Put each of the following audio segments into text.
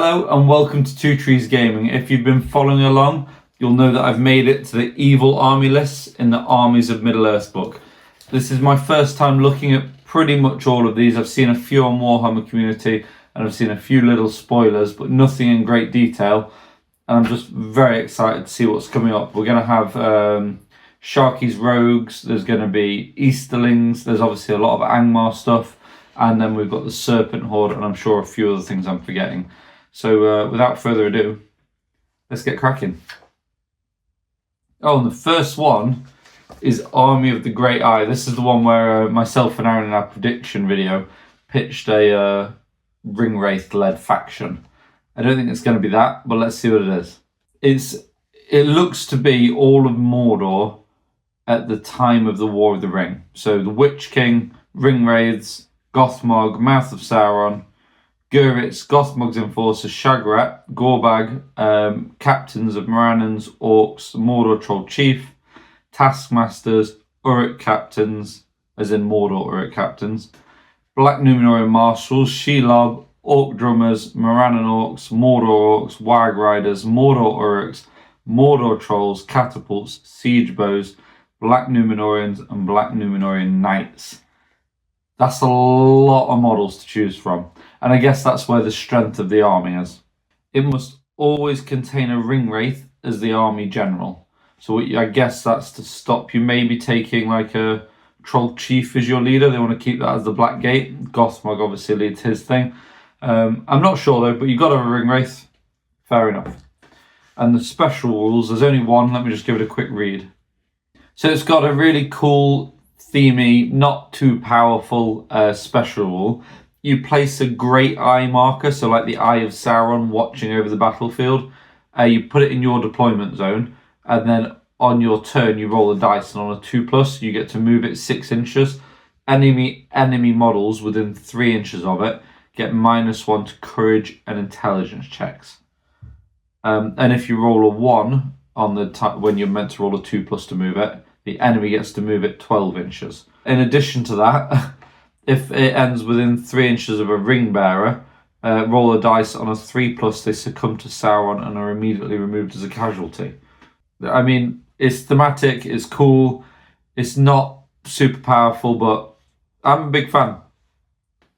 Hello and welcome to Two Trees Gaming. If you've been following along, you'll know that I've made it to the EVIL army lists in the Armies of Middle-earth book. This is my first time looking at pretty much all of these. I've seen a few on Warhammer Community and I've seen a few little spoilers, but nothing in great detail. And I'm just very excited to see what's coming up. We're going to have Sharkey's Rogues, there's going to be Easterlings, there's obviously a lot of Angmar stuff. And then we've got the Serpent Horde, and I'm sure a few other things I'm forgetting. So without further ado, let's get cracking. Oh, and the first one is Army of the Great Eye. This is the one where myself and Aaron in our prediction video pitched a Ring Wraith-led faction. I don't think it's going to be that, but let's see what it is. It looks to be all of Mordor at the time of the War of the Ring. So the Witch King, Ring Wraiths, Gothmog, Mouth of Sauron, Guritz, Gothmog's Enforcers, Shagrat, Gorbag, Captains of Morannons, Orcs, Mordor Troll Chief, Taskmasters, Uruk Captains, as in Mordor Uruk Captains, Black Númenórean Marshals, Shelob, Orc Drummers, Morannon Orcs, Mordor Orcs, Wag Riders, Mordor Uruks, Mordor Trolls, Catapults, Siege Bows, Black Númenóreans, and Black Númenórean Knights. That's a lot of models to choose from, and I guess that's where the strength of the army is. It must always contain a Ring Wraith as the army general. So I guess that's to stop you maybe taking like a Troll Chief as your leader. They want to keep that as the Black Gate. Gothmog obviously leads his thing. I'm not sure though, but you've got to have a Ring Wraith. Fair enough. And the special rules, there's only one. Let me just give it a quick read. So it's got a really cool themey, not too powerful special rule. You place a Great Eye marker, so like the Eye of Sauron watching over the battlefield. You put it in your deployment zone, and then on your turn you roll a dice, and on a 2+, you get to move it 6 inches. Enemy models within 3 inches of it get -1 to courage and intelligence checks. And if you roll a 1 on the when you're meant to roll a 2+ to move it, the enemy gets to move it 12 inches. In addition to that, if it ends within 3 inches of a ring bearer, roll a dice. On a 3+, they succumb to Sauron and are immediately removed as a casualty. I mean, it's thematic, it's cool, it's not super powerful, but I'm a big fan.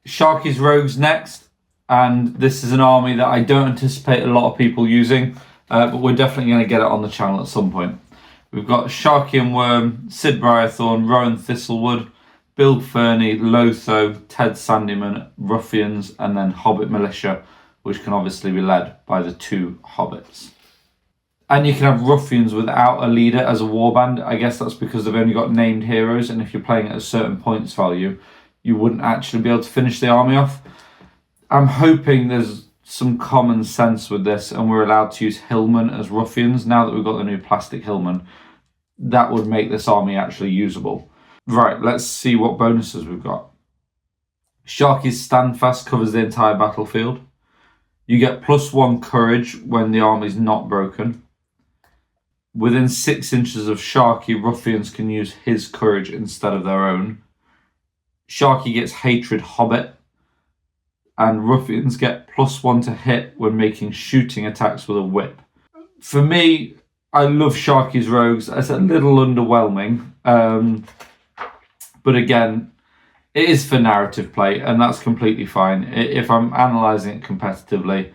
Sharkey's Rogues next, and this is an army that I don't anticipate a lot of people using, but we're definitely going to get it on the channel at some point. We've got Sharkey and Worm, Sid Briarthorn, Rowan Thistlewood, Bill Fernie, Lotho, Ted Sandyman, Ruffians, and then Hobbit Militia, which can obviously be led by the 2 Hobbits. And you can have Ruffians without a leader as a warband. I guess that's because they've only got named heroes, and if you're playing at a certain points value, you wouldn't actually be able to finish the army off. I'm hoping there's some common sense with this and we're allowed to use Hillmen as Ruffians. Now that we've got the new plastic Hillmen, that would make this army actually usable. Right, let's see what bonuses we've got. Sharkey's Standfast covers the entire battlefield. You get +1 courage when the army's not broken. Within 6 inches of Sharkey, Ruffians can use his courage instead of their own. Sharkey gets Hatred Hobbit, and Ruffians get +1 to hit when making shooting attacks with a whip. For me, I love Sharkey's Rogues. It's a little underwhelming. But again, it is for narrative play, and that's completely fine. If I'm analysing it competitively,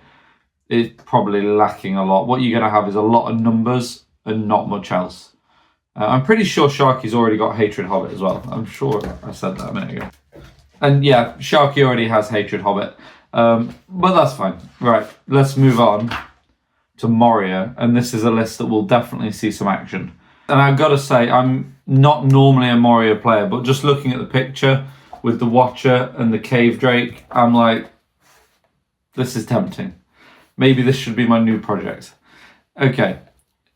it's probably lacking a lot. What you're going to have is a lot of numbers and not much else. I'm pretty sure Sharkey's already got Hatred Hobbit as well. I'm sure I said that a minute ago. And yeah, Sharkey already has Hatred Hobbit. But that's fine. Right, let's move on to Moria. And this is a list that will definitely see some action. And I've got to say, I'm not normally a Moria player, but just looking at the picture with the Watcher and the Cave Drake, I'm like, this is tempting. Maybe this should be my new project. Okay,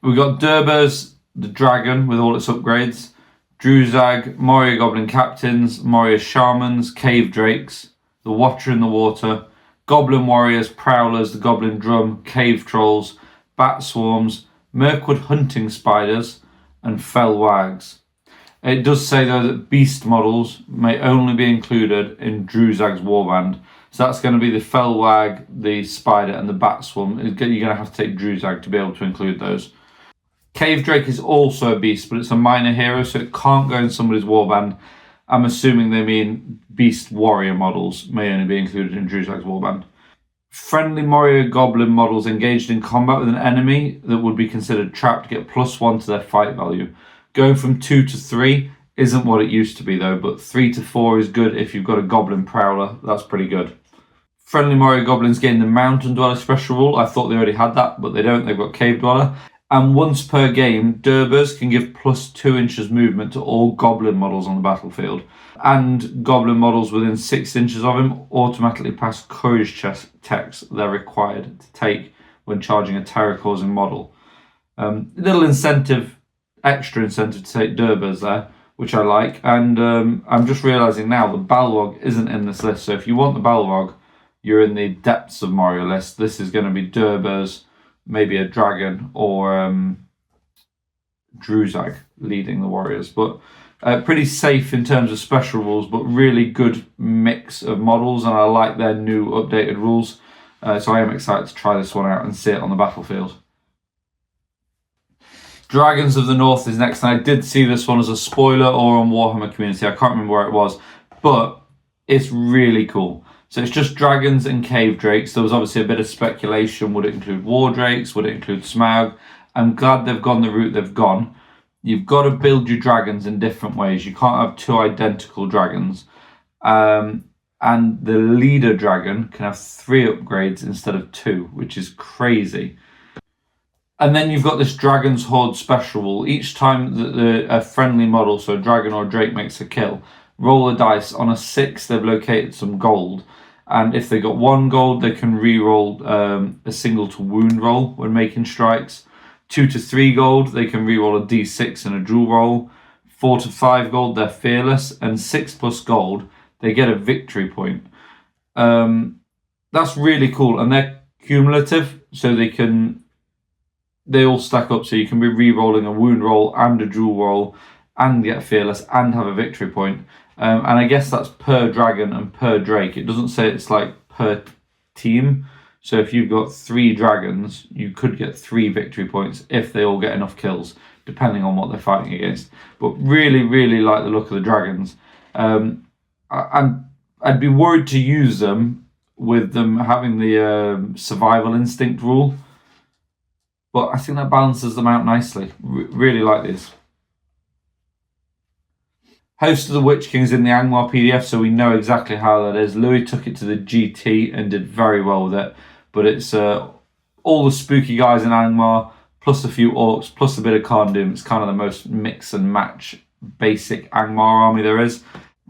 we've got Durbers, the Dragon with all its upgrades. Druzag, Moria Goblin Captains, Moria Shamans, Cave Drakes, the Watcher in the Water, Goblin Warriors, Prowlers, the Goblin Drum, Cave Trolls, Bat Swarms, Mirkwood Hunting Spiders, and Fell Wags. It does say though that beast models may only be included in Druzag's warband, So that's going to be the Felwag, the Spider, and the Batswarm. You're going to have to take Druzag to be able to include those. Cave Drake is also a beast, but it's a minor hero, so it can't go in somebody's warband. I'm assuming they mean beast warrior models may only be included in Druzag's warband. Friendly Moria Goblin models engaged in combat with an enemy that would be considered trapped get +1 to their fight value. Going from 2 to 3 isn't what it used to be though, but 3 to 4 is good if you've got a Goblin Prowler. That's pretty good. Friendly Moria Goblins gain the Mountain Dweller special rule. I thought they already had that, but they don't. They've got Cave Dweller. And once per game, Durbers can give +2 inches movement to all Goblin models on the battlefield. And Goblin models within 6 inches of him automatically pass Courage checks they're required to take when charging a terror-causing model. Little incentive, extra incentive to take Durbers there, which I like. And I'm just realising now the Balrog isn't in this list. So if you want the Balrog, you're in the depths of Moria list. This is going to be Durbers, maybe a dragon, or Druzag leading the warriors. But pretty safe in terms of special rules, but really good mix of models, and I like their new updated rules. So I am excited to try this one out and see it on the battlefield. Dragons of the North is next, and I did see this one as a spoiler or on Warhammer Community. I can't remember where it was, but it's really cool. So it's just dragons and cave drakes. There was obviously a bit of speculation. Would it include war drakes? Would it include Smaug? I'm glad they've gone the route they've gone. You've got to build your dragons in different ways. You can't have 2 identical dragons. And the leader dragon can have 3 upgrades instead of 2, which is crazy. And then you've got this Dragon's Horde special rule. Each time that a friendly model, so a dragon or a drake, makes a kill, roll a dice. On a 6, they've located some gold. And if they got 1 gold, they can re-roll a single to wound roll when making strikes. 2 to 3 gold, they can re-roll a d6 and a dual roll. 4 to 5 gold, they're fearless. And 6+ gold, they get a victory point. That's really cool. And they're cumulative, so they all stack up. So you can be re-rolling a wound roll and a dual roll and get fearless and have a victory point. And I guess that's per dragon and per drake. It doesn't say it's like per team. So if you've got 3 dragons, you could get 3 victory points if they all get enough kills, depending on what they're fighting against. But really, really like the look of the dragons. I'd be worried to use them with them having the survival instinct rule. But I think that balances them out nicely. Really like this. Host of the Witch King is in the Angmar PDF, so we know exactly how that is. Louis took it to the GT and did very well with it. But it's all the spooky guys in Angmar, plus a few orcs, plus a bit of Kharndoom. It's kind of the most mix and match basic Angmar army there is.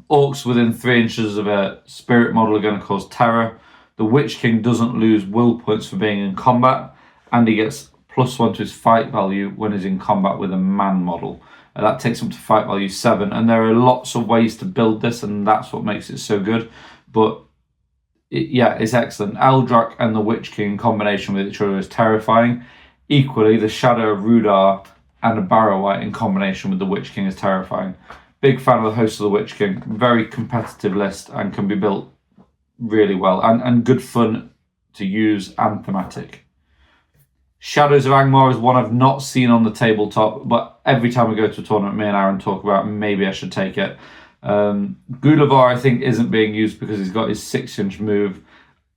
Orcs within 3 inches of a spirit model are going to cause terror. The Witch King doesn't lose will points for being in combat, and he gets +1 to his fight value when he's in combat with a man model. That takes him to fight value 7, and there are lots of ways to build this, and that's what makes it so good. But it's excellent. Eldrak and the Witch King in combination with each other is terrifying. Equally, the Shadow of Rudar and a Barrow-Wight in combination with the Witch King is terrifying. Big fan of the Host of the Witch King. Very competitive list and can be built really well, and good fun to use and thematic. Shadows of Angmar is one I've not seen on the tabletop, but every time we go to a tournament, me and Aaron talk about maybe I should take it. Gulavar, I think, isn't being used because he's got his 6-inch move.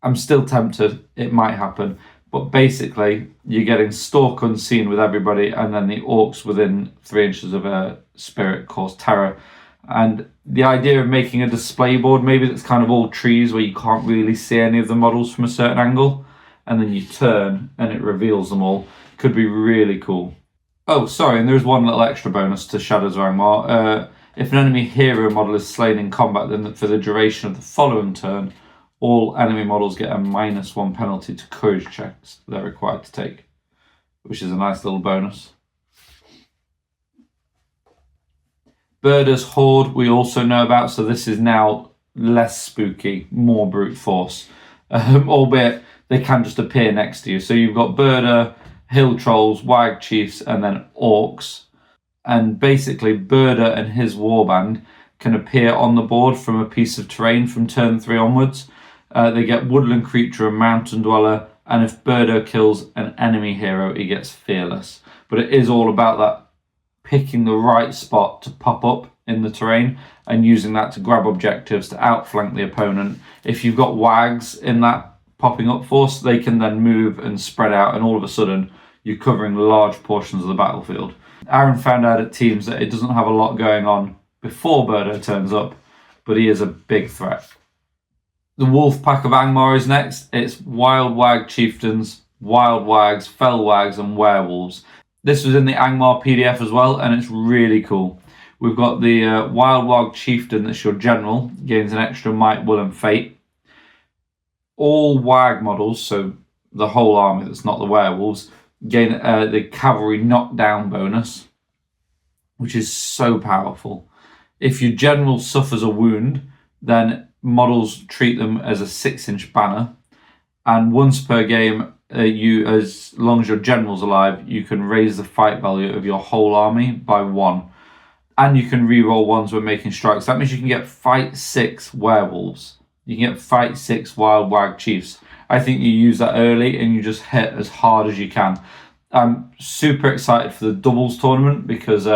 I'm still tempted. It might happen. But basically, you're getting Stalk Unseen with everybody, and then the orcs within 3 inches of a spirit cause terror. And the idea of making a display board, maybe that's kind of all trees where you can't really see any of the models from a certain angle, and then you turn and it reveals them all, could be really cool. Oh, sorry, and there's one little extra bonus to Shadows of Angmar. If an enemy hero model is slain in combat, then for the duration of the following turn, all enemy models get a -1 penalty to courage checks they're required to take, which is a nice little bonus. Birder's Horde we also know about, so this is now less spooky, more brute force, albeit they can just appear next to you. So you've got Birder, Hill Trolls, Wag Chiefs, and then Orcs. And basically, Birder and his warband can appear on the board from a piece of terrain from turn 3 onwards. They get Woodland Creature and Mountain Dweller, and if Birdo kills an enemy hero, he gets Fearless. But it is all about that picking the right spot to pop up in the terrain and using that to grab objectives to outflank the opponent. If you've got wags in that popping up force, they can then move and spread out, and all of a sudden you're covering large portions of the battlefield. Aaron found out at teams that it doesn't have a lot going on before Birdo turns up, but he is a big threat. The Wolf Pack of Angmar is next. It's Wild Wag Chieftains, Wild Wags, Fell Wags, and Werewolves. This was in the Angmar PDF as well, and it's really cool. We've got the Wild Wag Chieftain, that's your general, gains an extra might, will, and fate. All Wag models, so the whole army that's not the werewolves, gain the cavalry knockdown bonus, which is so powerful. If your general suffers a wound, then models treat them as a 6-inch banner, and once per game, as long as your general's alive, you can raise the fight value of your whole army by 1. And you can reroll ones when making strikes. That means you can get fight 6 werewolves. You can get fight 6 wild wag chiefs. I think you use that early and you just hit as hard as you can. I'm super excited for the doubles tournament because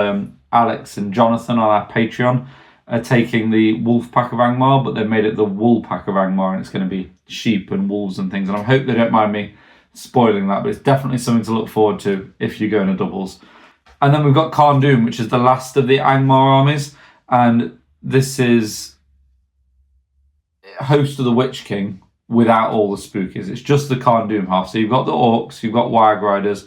Alex and Jonathan on our Patreon are taking the Wolf Pack of Angmar, but they've made it the Wool Pack of Angmar, and it's going to be sheep and wolves and things. And I hope they don't mind me spoiling that, but it's definitely something to look forward to if you go into doubles. And then we've got Khan Doom, which is the last of the Angmar armies, and this is Host of the Witch King without all the spookies. It's just the Khan Doom half. So you've got the Orcs, you've got Wag Riders,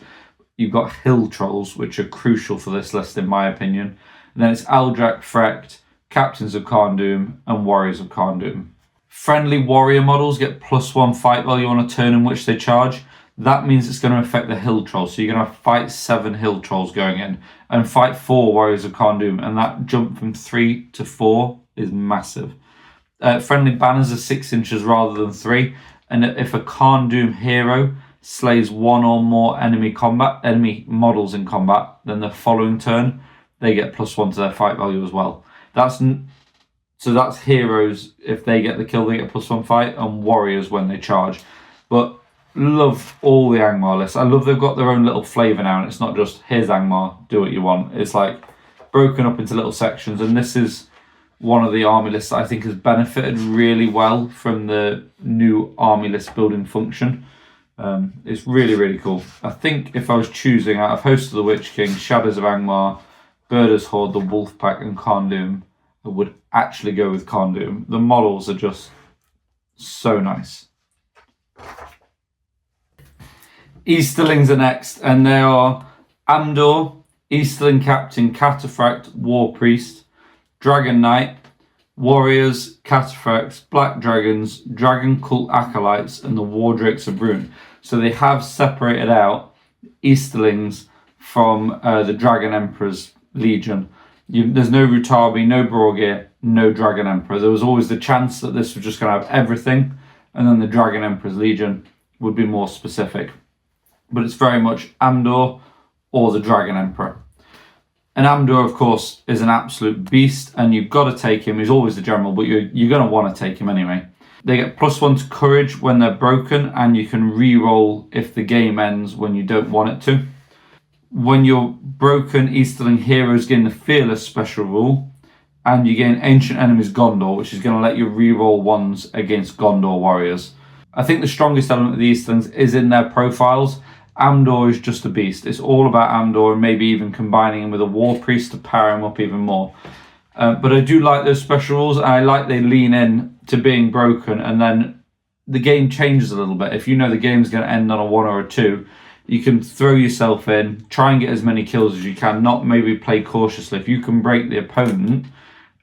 you've got Hill Trolls, which are crucial for this list in my opinion. And then it's Aldrak Frecht, Captains of Khan Doom, and Warriors of Khan Doom. Friendly warrior models get +1 fight value on a turn in which they charge. That means it's going to affect the Hill Trolls. So you're going to have fight 7 Hill Trolls going in and fight 4 Warriors of Khan Doom. And that jump from 3 to 4 is massive. Friendly banners are 6 inches rather than 3. And if a Khan Doom hero slays 1 or more enemy models in combat, then the following turn, they get +1 to their fight value as well. So that's heroes. If they get the kill, they get +1 fight, and warriors when they charge. But love all the Angmar lists. I love they've got their own little flavour now, and it's not just here's Angmar, do what you want. It's like broken up into little sections, and this is one of the army lists that I think has benefited really well from the new army list building function. It's really, really cool. I think if I was choosing out of Host of the Witch King, Shadows of Angmar, Birdo's Horde, the Wolf Pack, and Khan Doom, I would actually go with Khan Doom. The models are just so nice. Easterlings are next, and they are Amdor, Easterling Captain, Cataphract, War Priest, Dragon Knight, Warriors, Cataphracts, Black Dragons, Dragon Cult Acolytes, and the Wardrakes of Ruin. So they have separated out Easterlings from the Dragon Emperor's Legion. There's no Rutabi, no Borgir, no Dragon Emperor. There was always the chance that this was just going to have everything, and then the Dragon Emperor's Legion would be more specific. But it's very much Amdor or the Dragon Emperor. And Amdor, of course, is an absolute beast, and you've got to take him. He's always the general, but you're going to want to take him anyway. They get +1 to courage when they're broken, and you can re-roll if the game ends when you don't want it to. When you're broken, Easterling heroes gain the Fearless special rule, and you gain Ancient Enemies Gondor, which is going to let you re-roll ones against Gondor warriors. I think the strongest element of the Easterlings is in their profiles. Amdor is just a beast. It's all about Amdor, and maybe even combining him with a War Priest to power him up even more. But I do like those special rules, and I like they lean in to being broken, and then the game changes a little bit. If you know the game's going to end on a 1 or a 2, you can throw yourself in, try and get as many kills as you can, not maybe play cautiously. If you can break the opponent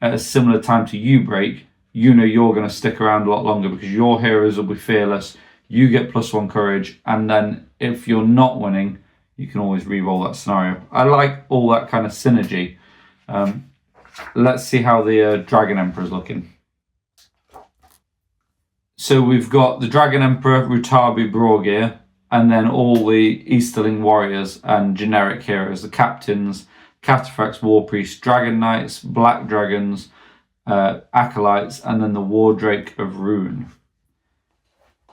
at a similar time to you break, you know you're going to stick around a lot longer because your heroes will be fearless, you get +1 courage, and then if you're not winning, you can always re-roll that scenario. I like all that kind of synergy. Let's see how the Dragon Emperor is looking. So we've got the Dragon Emperor, Rutabi, Borgir, and then all the Easterling warriors and generic heroes, the captains, Cataphracts, War Priests, Dragon Knights, Black Dragons, Acolytes, and then the Wardrake of Ruin.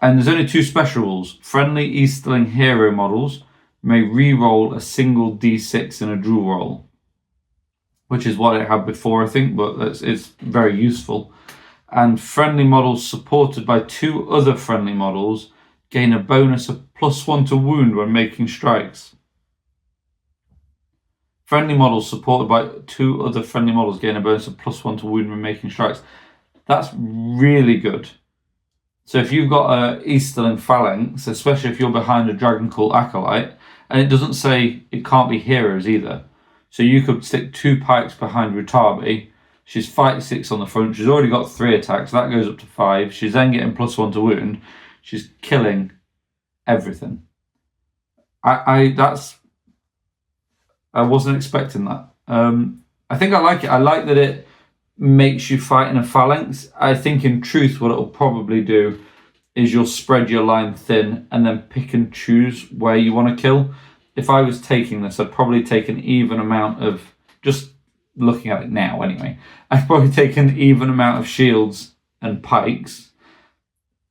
And there's only 2 special rules. Friendly Easterling hero models may re-roll a single d6 in a duel roll, which is what it had before, I think, but it's very useful. And friendly models supported by 2 other friendly models gain a bonus of +1 to wound when making strikes. Friendly models supported by 2 other friendly models gain a bonus of +1 to wound when making strikes. That's really good. So if you've got a Easterling phalanx, especially if you're behind a Dragon Cult Acolyte, and it doesn't say it can't be heroes either. So you could stick 2 pikes behind Rutabi. She's fight 6 on the front. She's already got 3 attacks. That goes up to 5. She's then getting +1 to wound. She's killing everything. I wasn't expecting that. I think I like it. I like that it makes you fight in a phalanx. I think in truth what it'll probably do is you'll spread your line thin and then pick and choose where you want to kill. If I was taking this, I'd probably take an even amount of, just looking at it now anyway, I'd probably take an even amount of shields and pikes,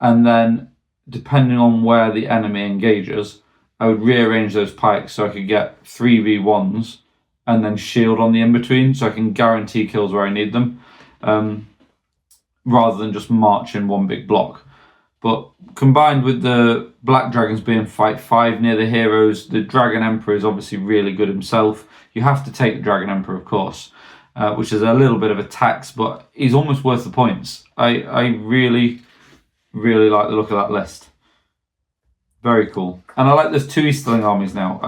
and then depending on where the enemy engages, I would rearrange those pikes so I could get 3v1s and then shield on the in-between so I can guarantee kills where I need them, rather than just march in one big block. But combined with the Black Dragons being fight 5 near the heroes, the Dragon Emperor is obviously really good himself. You have to take the Dragon Emperor, of course, which is a little bit of a tax, but he's almost worth the points. I really, really like the look of that list. Very cool. And I like there's 2 Easterling armies now.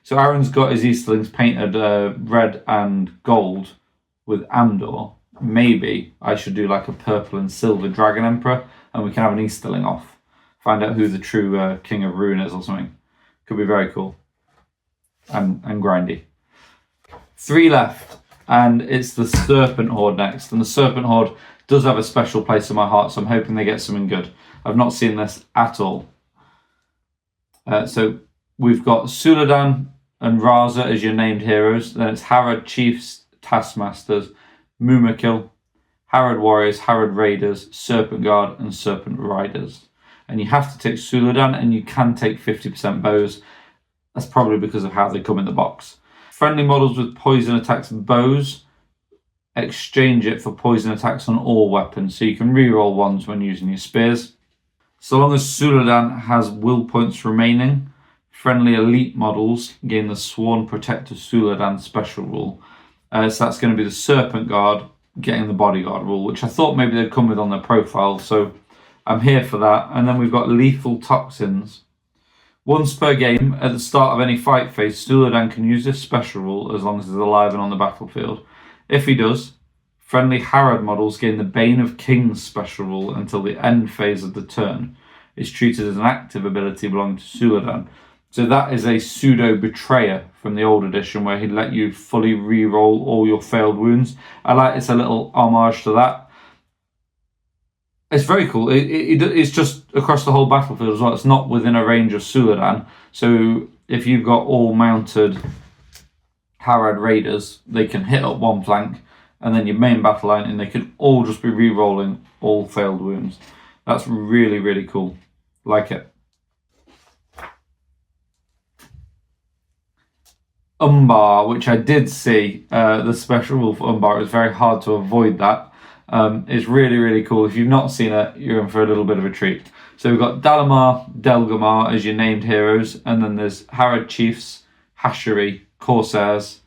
So Aaron's got his Easterlings painted red and gold with Andor. Maybe I should do like a purple and silver Dragon Emperor, and we can have an Easterling off. Find out who the true King of Ruin is or something. Could be very cool. And grindy. 3 left, and it's the Serpent Horde next. And the Serpent Horde does have a special place in my heart, so I'm hoping they get something good. I've not seen this at all. So we've got Suladan and Raza as your named heroes. Then it's Harad Chiefs, Taskmasters, Mumakil, Harad Warriors, Harad Raiders, Serpent Guard, and Serpent Riders. And you have to take Suladan, and you can take 50% bows. That's probably because of how they come in the box. Friendly models with poison attacks bows, exchange it for poison attacks on all weapons, so you can reroll ones when using your spears. So long as Suladan has will points remaining, friendly elite models gain the Sworn Protector Suladan special rule. So that's going to be the Serpent Guard getting the Bodyguard rule, which I thought maybe they'd come with on their profile, so I'm here for that. And then we've got Lethal Toxins. Once per game, at the start of any fight phase, Suladan can use this special rule as long as he's alive and on the battlefield. If he does, friendly Harad models gain the Bane of Kings special rule until the end phase of the turn. It's treated as an active ability belonging to Suladan. So that is a pseudo betrayer from the old edition where he'd let you fully re-roll all your failed wounds. I like it's a little homage to that. It's very cool. It's just across the whole battlefield as well. It's not within a range of Suladan. So if you've got all mounted Harad Raiders, they can hit up one flank, and then your main battle line, and they can all just be re-rolling all failed wounds. That's really, really cool. Like it. Umbar, which I did see, the special rule for Umbar. It was very hard to avoid that. It's really, really cool. If you've not seen it, you're in for a little bit of a treat. So we've got Dalamar, Delgamar as your named heroes, and then there's Harad Chiefs, Hashari, Corsairs,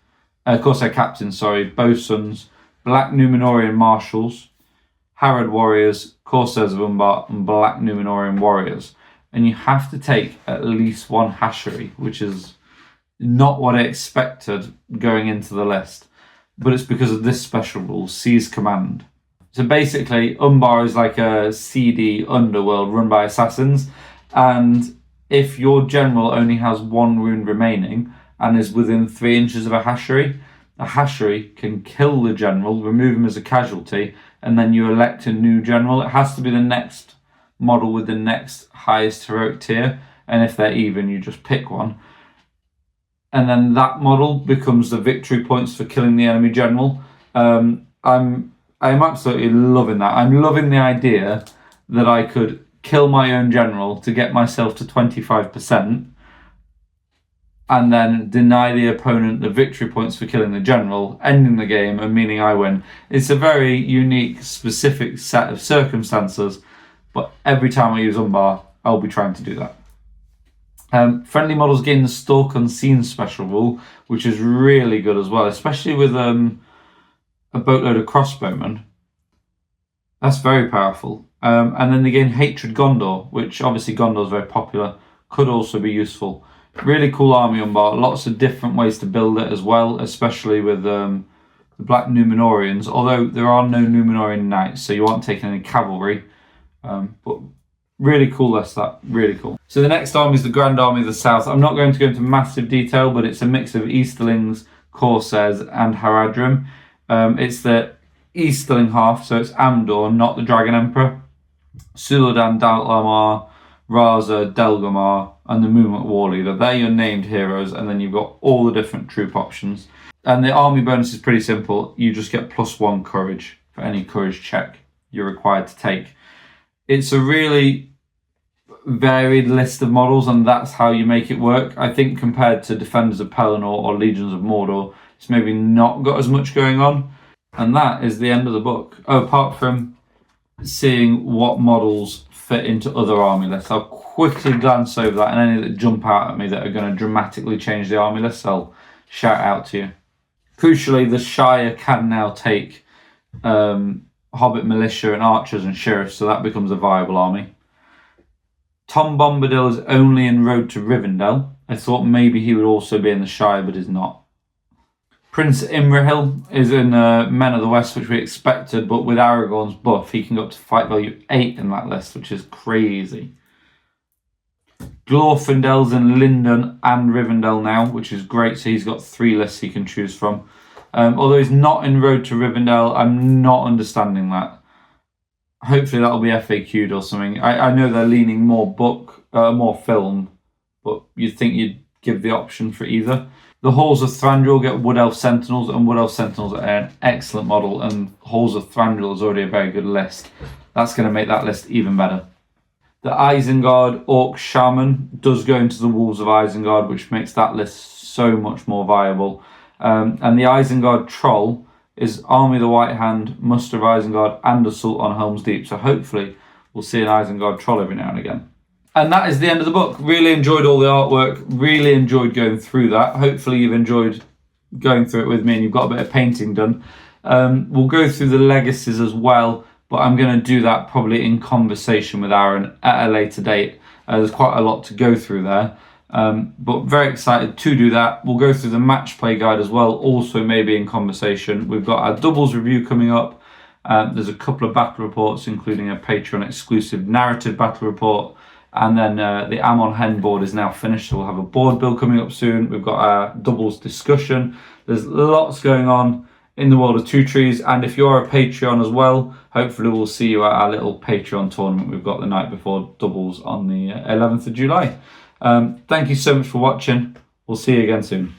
Corsair Captains, Bosuns, Black Numenorian Marshals, Harad Warriors, Corsairs of Umbar, and Black Numenorian Warriors. And you have to take at least one Hashari, which is not what I expected going into the list. But it's because of this special rule, Seize Command. So basically, Umbar is like a seedy underworld run by assassins, and if your general only has 1 wound remaining and is within 3 inches of a Hashari can kill the general, remove him as a casualty, and then you elect a new general. It has to be the next model with the next highest heroic tier, and if they're even, you just pick one. And then that model becomes the victory points for killing the enemy general. I'm absolutely loving that. I'm loving the idea that I could kill my own general to get myself to 25%, and then deny the opponent the victory points for killing the general, ending the game and meaning I win. It's a very unique, specific set of circumstances, but every time I use Umbar, I'll be trying to do that. Friendly models gain the Stalk Unseen special rule, which is really good as well, especially with a boatload of crossbowmen. That's very powerful. And then they gain Hatred Gondor, which obviously Gondor is very popular, could also be useful. Really cool army Umbar, lots of different ways to build it as well, especially with the Black Númenóreans, although there are no Númenórean knights, so you aren't taking any cavalry. But really cool list, that, really cool. So the next army is the Grand Army of the South. I'm not going to go into massive detail, but it's a mix of Easterlings, Corsairs and Haradrim. It's the Easterling half, so it's Amdor, not the Dragon Emperor. Suladan, Dal'Amar, Raza, Delgamar, and the Movement War Leader. They're your named heroes, and then you've got all the different troop options. And the army bonus is pretty simple. You just get +1 courage for any courage check you're required to take. It's a really varied list of models, and that's how you make it work. I think compared to Defenders of Pelennor or Legions of Mordor, it's maybe not got as much going on. And that is the end of the book. Oh, apart from seeing what models fit into other army lists. I'll quickly glance over that, and any that jump out at me that are going to dramatically change the army list, I'll shout out to you. Crucially, the Shire can now take Hobbit militia and archers and sheriffs, so that becomes a viable army. Tom Bombadil is only in Road to Rivendell. I thought maybe he would also be in the Shire, but is not. Prince Imrahil is in Men of the West, which we expected, but with Aragorn's buff, he can go up to fight value 8 in that list, which is crazy. Glorfindel's in Lindon and Rivendell now, which is great, so he's got 3 lists he can choose from. Although he's not in Road to Rivendell, I'm not understanding that. Hopefully that'll be FAQ'd or something. I know they're leaning more book, more film, but you'd think you'd give the option for either. The Halls of Thranduil get Wood Elf Sentinels, and Wood Elf Sentinels are an excellent model, and Halls of Thranduil is already a very good list. That's going to make that list even better. The Isengard Orc Shaman does go into the Wolves of Isengard, which makes that list so much more viable. And the Isengard Troll is Army of the White Hand, Muster of Isengard, and Assault on Helm's Deep. So hopefully we'll see an Isengard Troll every now and again. And that is the end of the book. Really enjoyed all the artwork. Really enjoyed going through that. Hopefully you've enjoyed going through it with me and you've got a bit of painting done. We'll go through the legacies as well, but I'm going to do that probably in conversation with Aaron at a later date. There's quite a lot to go through there. But very excited to do that. We'll go through the match play guide as well, also maybe in conversation. We've got our doubles review coming up. There's a couple of battle reports, including a Patreon exclusive narrative battle report. And then the Amon Hen board is now finished, so we'll have a board build coming up soon. We've got our doubles discussion. There's lots going on in the world of Two Trees, and if you're a Patreon as well, hopefully we'll see you at our little Patreon tournament we've got the night before doubles on the 11th of July. Thank you so much for watching. We'll see you again soon.